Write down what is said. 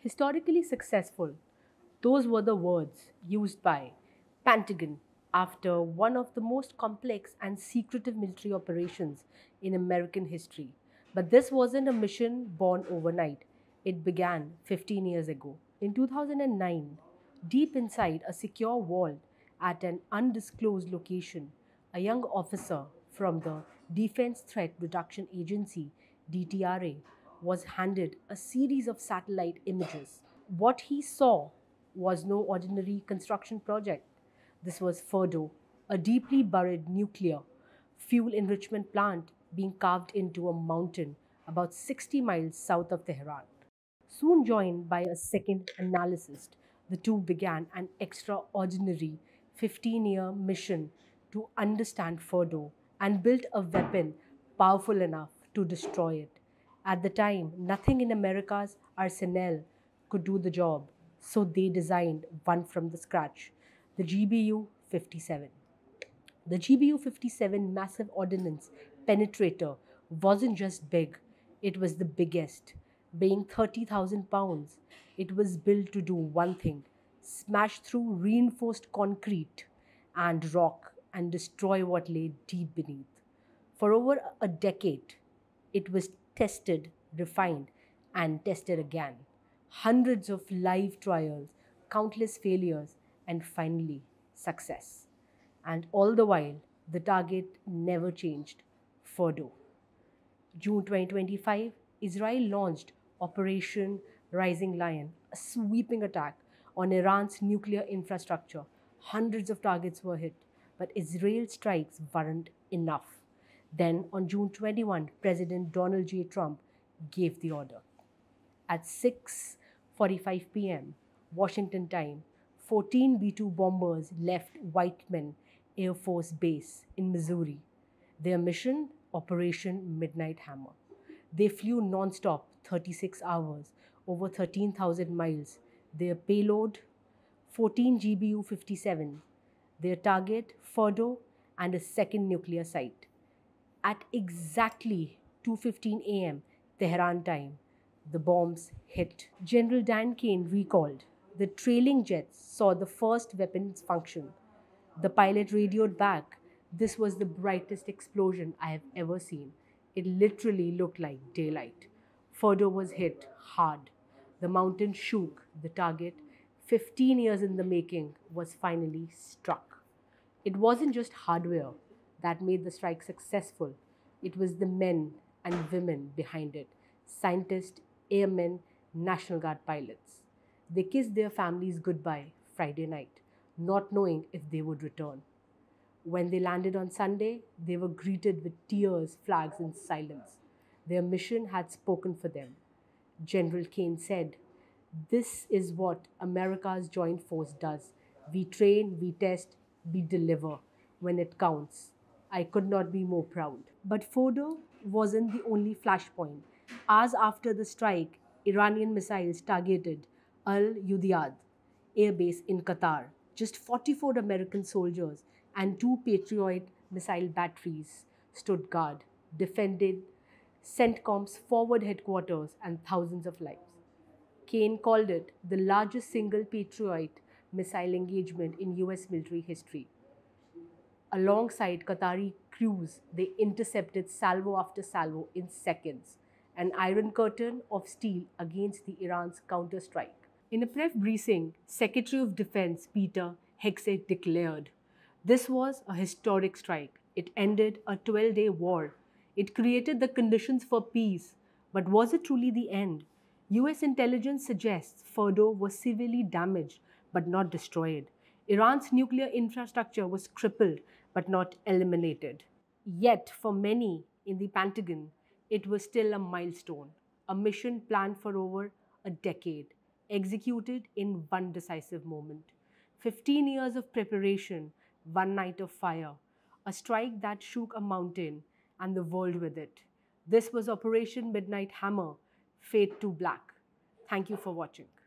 Historically successful, those were the words used by Pentagon after one of the most complex and secretive military operations in American history. But this wasn't a mission born overnight. It began 15 years ago. In 2009, deep inside a secure vault at an undisclosed location, a young officer from the Defense Threat Reduction Agency, DTRA, was handed a series of satellite images. What he saw was no ordinary construction project. This was Ferdo, a deeply buried nuclear fuel enrichment plant being carved into a mountain about 60 miles south of Tehran. Soon joined by a second analyst, the two began an extraordinary 15-year mission to understand Ferdo and build a weapon powerful enough to destroy it. At the time, nothing in America's arsenal could do the job, so they designed one from the scratch, the GBU 57. The GBU 57 massive ordnance penetrator wasn't just big, it was the biggest. Weighing 30,000 pounds, it was built to do one thing: smash through reinforced concrete and rock and destroy what lay deep beneath. For over a decade, it was tested, refined, and tested again. Hundreds of live trials, countless failures, and finally, success. And all the while, the target never changed: Fordo. June 2025, Israel launched Operation Rising Lion, a sweeping attack on Iran's nuclear infrastructure. Hundreds of targets were hit, but Israel's strikes weren't enough. Then, on June 21, President Donald J. Trump gave the order. At 6:45 p.m. Washington time, 14 B-2 bombers left Whiteman Air Force Base in Missouri. Their mission, Operation Midnight Hammer. They flew non-stop 36 hours, over 13,000 miles. Their payload, 14 GBU-57. Their target, Fordo, and a second nuclear site. At exactly 2:15 a.m. Tehran time, the bombs hit. General Dan Kane recalled, the trailing jets saw the first weapons function. The pilot radioed back, "This was the brightest explosion I have ever seen. It literally looked like daylight." Fordo was hit hard. The mountain shook. The target, 15 years in the making, was finally struck. It wasn't just hardware that made the strike successful, it was the men and women behind it: scientists, airmen, National Guard pilots. They kissed their families goodbye Friday night, not knowing if they would return. When they landed on Sunday, they were greeted with tears, flags, and silence. Their mission had spoken for them. General Kane said, "This is what America's Joint Force does. We train, we test, we deliver when it counts." I could not be more proud. But Fordo wasn't the only flashpoint. Hours after the strike, Iranian missiles targeted Al Udeid air base in Qatar. Just 44 American soldiers and two Patriot missile batteries stood guard, defended CENTCOM's forward headquarters and thousands of lives. Kane called it the largest single Patriot missile engagement in US military history. Alongside Qatari crews, they intercepted salvo after salvo in seconds, an iron curtain of steel against the Iran's counter-strike. In a press briefing, Secretary of Defense Peter Hegseth declared, "This was a historic strike. It ended a 12-day war. It created the conditions for peace. But was it truly the end?" US intelligence suggests Fordo was severely damaged but not destroyed. Iran's nuclear infrastructure was crippled but not eliminated. Yet, for many in the Pentagon, it was still a milestone, a mission planned for over a decade, executed in one decisive moment. 15 years of preparation, one night of fire, a strike that shook a mountain and the world with it. This was Operation Midnight Hammer, Fade to Black. Thank you for watching.